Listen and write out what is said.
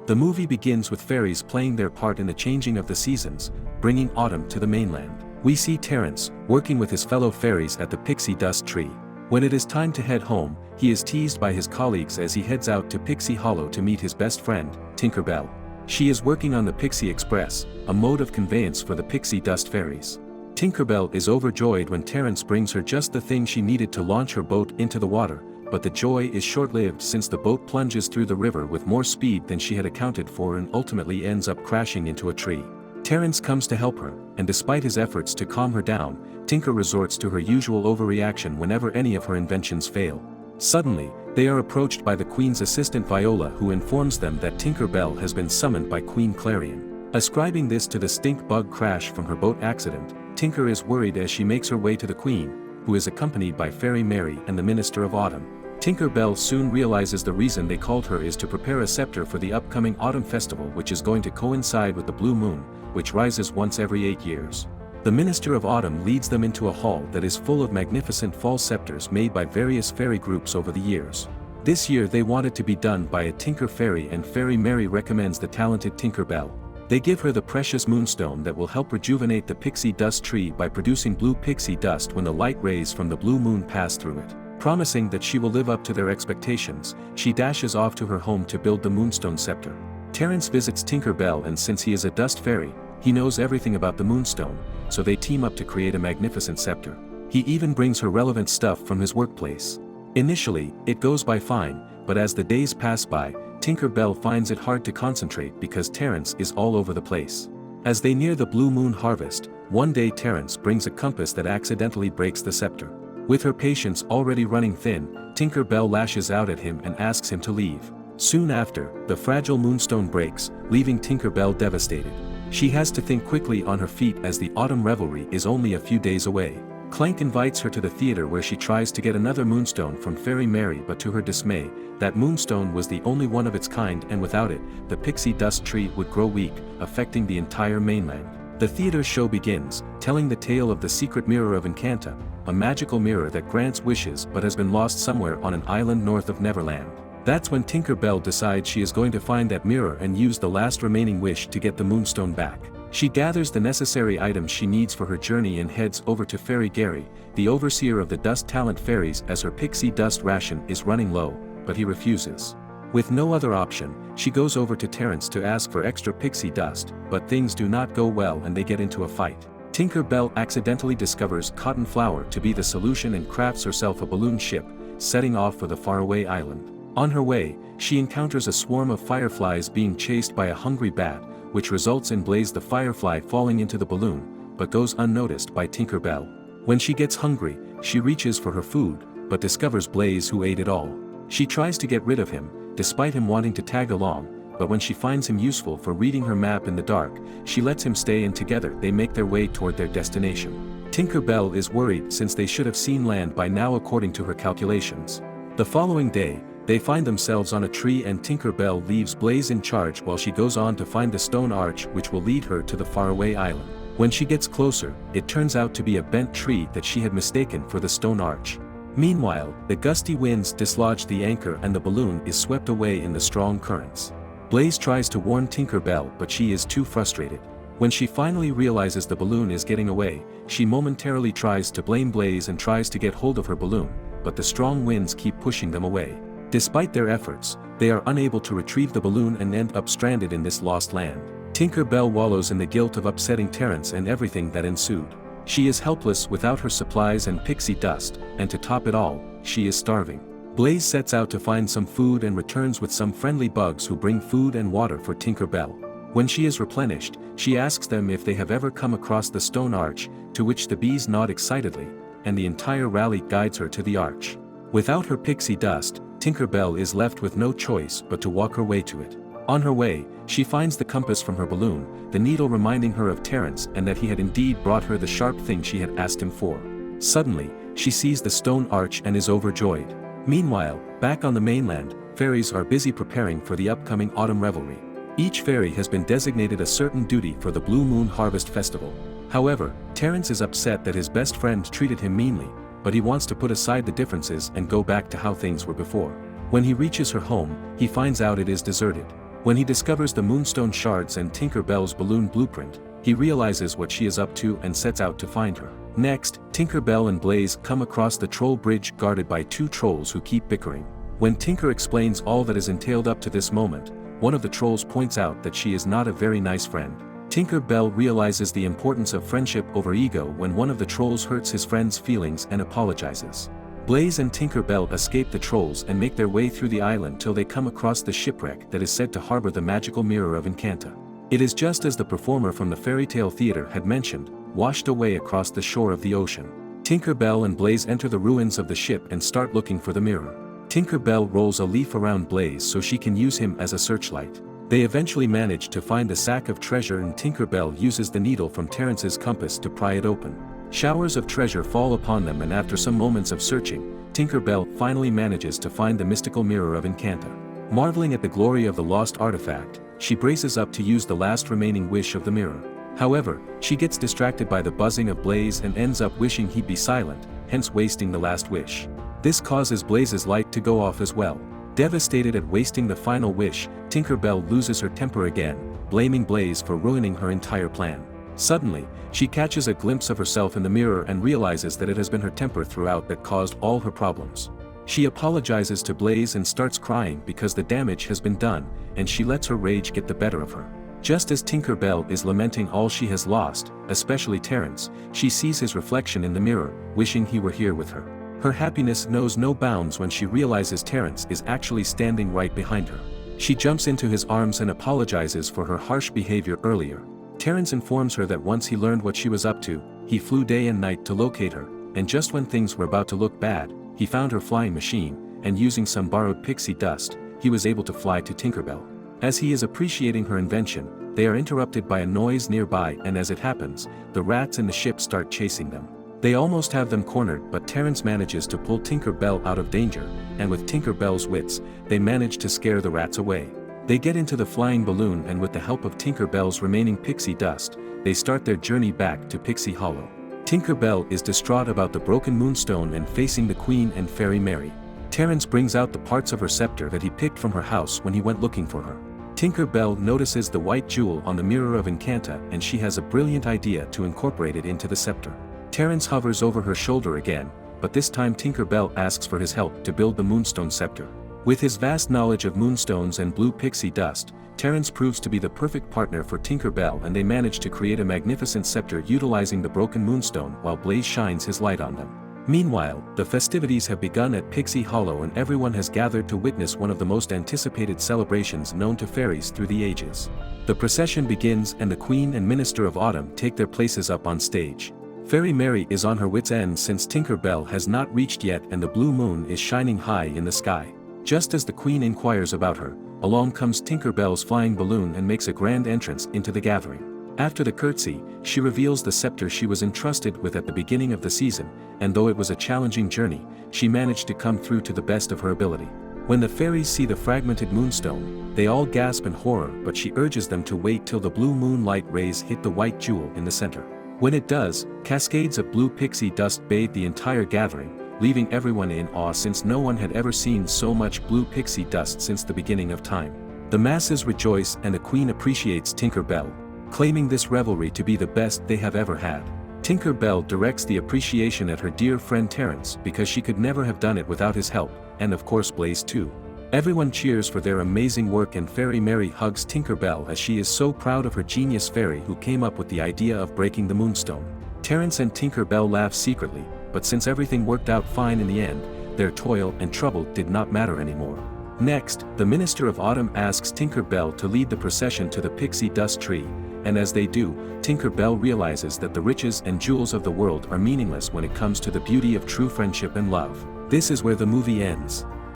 The movie begins with fairies playing their part in the changing of the seasons, bringing autumn to the mainland. We see Terrence, working with his fellow fairies at the pixie dust tree. When it is time to head home, he is teased by his colleagues as he heads out to Pixie Hollow to meet his best friend, Tinker Bell. She is working on the Pixie Express, a mode of conveyance for the pixie dust fairies. Tinker Bell is overjoyed when Terrence brings her just the thing she needed to launch her boat into the water, but the joy is short-lived since the boat plunges through the river with more speed than she had accounted for and ultimately ends up crashing into a tree. Terrence comes to help her, and despite his efforts to calm her down, Tinker resorts to her usual overreaction whenever any of her inventions fail. Suddenly, they are approached by the Queen's assistant Viola, who informs them that Tinker Bell has been summoned by Queen Clarion. Ascribing this to the stink bug crash from her boat accident, Tinker is worried as she makes her way to the Queen, who is accompanied by Fairy Mary and the Minister of Autumn. Tinker Bell soon realizes the reason they called her is to prepare a scepter for the upcoming Autumn Festival, which is going to coincide with the Blue Moon, which rises once every 8 years. The Minister of Autumn leads them into a hall that is full of magnificent fall scepters made by various fairy groups over the years. This year they want it to be done by a Tinker Fairy, and Fairy Mary recommends the talented Tinker Bell. They give her the precious Moonstone that will help rejuvenate the pixie dust tree by producing blue pixie dust when the light rays from the blue moon pass through it. Promising that she will live up to their expectations, she dashes off to her home to build the Moonstone scepter. Terrence visits Tinker Bell, and since he is a dust fairy, he knows everything about the Moonstone, so they team up to create a magnificent scepter. He even brings her relevant stuff from his workplace. Initially, it goes by fine, but as the days pass by, Tinker Bell finds it hard to concentrate because Terrence is all over the place. As they near the Blue Moon harvest, one day Terrence brings a compass that accidentally breaks the scepter. With her patience already running thin, Tinker Bell lashes out at him and asks him to leave. Soon after, the fragile Moonstone breaks, leaving Tinker Bell devastated. She has to think quickly on her feet as the autumn revelry is only a few days away. Clank invites her to the theater where she tries to get another Moonstone from Fairy Mary, but to her dismay, that Moonstone was the only one of its kind, and without it, the pixie dust tree would grow weak, affecting the entire mainland. The theater show begins, telling the tale of the secret mirror of Encanta, a magical mirror that grants wishes but has been lost somewhere on an island north of Neverland. That's when Tinker Bell decides she is going to find that mirror and use the last remaining wish to get the Moonstone back. She gathers the necessary items she needs for her journey and heads over to Fairy Gary, the overseer of the Dust Talent Fairies, as her pixie dust ration is running low, but he refuses. With no other option, she goes over to Terrence to ask for extra pixie dust, but things do not go well and they get into a fight. Tinker Bell accidentally discovers cotton flour to be the solution and crafts herself a balloon ship, setting off for the faraway island. On her way, she encounters a swarm of fireflies being chased by a hungry bat, which results in Blaze the firefly falling into the balloon, but goes unnoticed by Tinker Bell. When she gets hungry, she reaches for her food, but discovers Blaze, who ate it all. She tries to get rid of him, despite him wanting to tag along, but when she finds him useful for reading her map in the dark, she lets him stay, and together they make their way toward their destination. Tinker Bell is worried since they should have seen land by now according to her calculations. The following day, they find themselves on a tree, and Tinker Bell leaves Blaze in charge while she goes on to find the stone arch which will lead her to the faraway island. When she gets closer, it turns out to be a bent tree that she had mistaken for the stone arch. Meanwhile, the gusty winds dislodge the anchor and the balloon is swept away in the strong currents. Blaze tries to warn Tinker Bell, but she is too frustrated. When she finally realizes the balloon is getting away, she momentarily tries to blame Blaze and tries to get hold of her balloon, but the strong winds keep pushing them away. Despite their efforts, they are unable to retrieve the balloon and end up stranded in this lost land. Tinker Bell wallows in the guilt of upsetting Terrence and everything that ensued. She is helpless without her supplies and pixie dust, and to top it all, she is starving. Blaze sets out to find some food and returns with some friendly bugs who bring food and water for Tinker Bell. When she is replenished, she asks them if they have ever come across the stone arch, to which the bees nod excitedly, and the entire rally guides her to the arch. Without her pixie dust, Tinker Bell is left with no choice but to walk her way to it. On her way, she finds the compass from her balloon, the needle reminding her of Terrence and that he had indeed brought her the sharp thing she had asked him for. Suddenly, she sees the stone arch and is overjoyed. Meanwhile, back on the mainland, fairies are busy preparing for the upcoming autumn revelry. Each fairy has been designated a certain duty for the Blue Moon Harvest Festival. However, Terrence is upset that his best friend treated him meanly, but he wants to put aside the differences and go back to how things were before. When he reaches her home, he finds out it is deserted. When he discovers the Moonstone shards and Tinker Bell's balloon blueprint, he realizes what she is up to and sets out to find her. Next, Tinker Bell and Blaze come across the troll bridge guarded by two trolls who keep bickering. When Tinker explains all that is entailed up to this moment, one of the trolls points out that she is not a very nice friend. Tinker Bell realizes the importance of friendship over ego when one of the trolls hurts his friend's feelings and apologizes. Blaze and Tinker Bell escape the trolls and make their way through the island till they come across the shipwreck that is said to harbor the magical mirror of Encanta. It is just as the performer from the fairy tale theater had mentioned, washed away across the shore of the ocean. Tinker Bell and Blaze enter the ruins of the ship and start looking for the mirror. Tinker Bell rolls a leaf around Blaze so she can use him as a searchlight. They eventually manage to find the sack of treasure and Tinker Bell uses the needle from Terrence's compass to pry it open. Showers of treasure fall upon them and after some moments of searching, Tinker Bell finally manages to find the mystical mirror of Encanta. Marveling at the glory of the lost artifact, she braces up to use the last remaining wish of the mirror. However, she gets distracted by the buzzing of Blaze and ends up wishing he'd be silent, hence wasting the last wish. This causes Blaze's light to go off as well. Devastated at wasting the final wish, Tinker Bell loses her temper again, blaming Blaze for ruining her entire plan. Suddenly, she catches a glimpse of herself in the mirror and realizes that it has been her temper throughout that caused all her problems. She apologizes to Blaze and starts crying because the damage has been done, and she lets her rage get the better of her. Just as Tinker Bell is lamenting all she has lost, especially Terrence, she sees his reflection in the mirror, wishing he were here with her. Her happiness knows no bounds when she realizes Terrence is actually standing right behind her. She jumps into his arms and apologizes for her harsh behavior earlier. Terrence informs her that once he learned what she was up to, he flew day and night to locate her, and just when things were about to look bad, he found her flying machine, and using some borrowed pixie dust, he was able to fly to Tinker Bell. As he is appreciating her invention, they are interrupted by a noise nearby and as it happens, the rats in the ship start chasing them. They almost have them cornered but Terrence manages to pull Tinker Bell out of danger, and with Tinker Bell's wits, they manage to scare the rats away. They get into the flying balloon and with the help of Tinker Bell's remaining pixie dust, they start their journey back to Pixie Hollow. Tinker Bell is distraught about the broken Moonstone and facing the Queen and Fairy Mary. Terrence brings out the parts of her scepter that he picked from her house when he went looking for her. Tinker Bell notices the white jewel on the mirror of Encanta and she has a brilliant idea to incorporate it into the scepter. Terrence hovers over her shoulder again, but this time Tinker Bell asks for his help to build the Moonstone scepter. With his vast knowledge of moonstones and blue pixie dust, Terrence proves to be the perfect partner for Tinker Bell and they manage to create a magnificent scepter utilizing the broken Moonstone while Blaze shines his light on them. Meanwhile, the festivities have begun at Pixie Hollow and everyone has gathered to witness one of the most anticipated celebrations known to fairies through the ages. The procession begins and the Queen and Minister of Autumn take their places up on stage. Fairy Mary is on her wits' end since Tinker Bell has not reached yet and the blue moon is shining high in the sky. Just as the Queen inquires about her, along comes Tinker Bell's flying balloon and makes a grand entrance into the gathering. After the curtsy, she reveals the scepter she was entrusted with at the beginning of the season, and though it was a challenging journey, she managed to come through to the best of her ability. When the fairies see the fragmented Moonstone, they all gasp in horror but she urges them to wait till the blue moonlight rays hit the white jewel in the center. When it does, cascades of blue pixie dust bathe the entire gathering, leaving everyone in awe since no one had ever seen so much blue pixie dust since the beginning of time. The masses rejoice and the Queen appreciates Tinker Bell, claiming this revelry to be the best they have ever had. Tinker Bell directs the appreciation at her dear friend Terrence because she could never have done it without his help, and of course Blaze too. Everyone cheers for their amazing work and Fairy Mary hugs Tinker Bell as she is so proud of her genius fairy who came up with the idea of breaking the Moonstone. Terrence and Tinker Bell laugh secretly, but since everything worked out fine in the end, their toil and trouble did not matter anymore. Next, the Minister of Autumn asks Tinker Bell to lead the procession to the pixie dust tree, and as they do, Tinker Bell realizes that the riches and jewels of the world are meaningless when it comes to the beauty of true friendship and love. This is where the movie ends.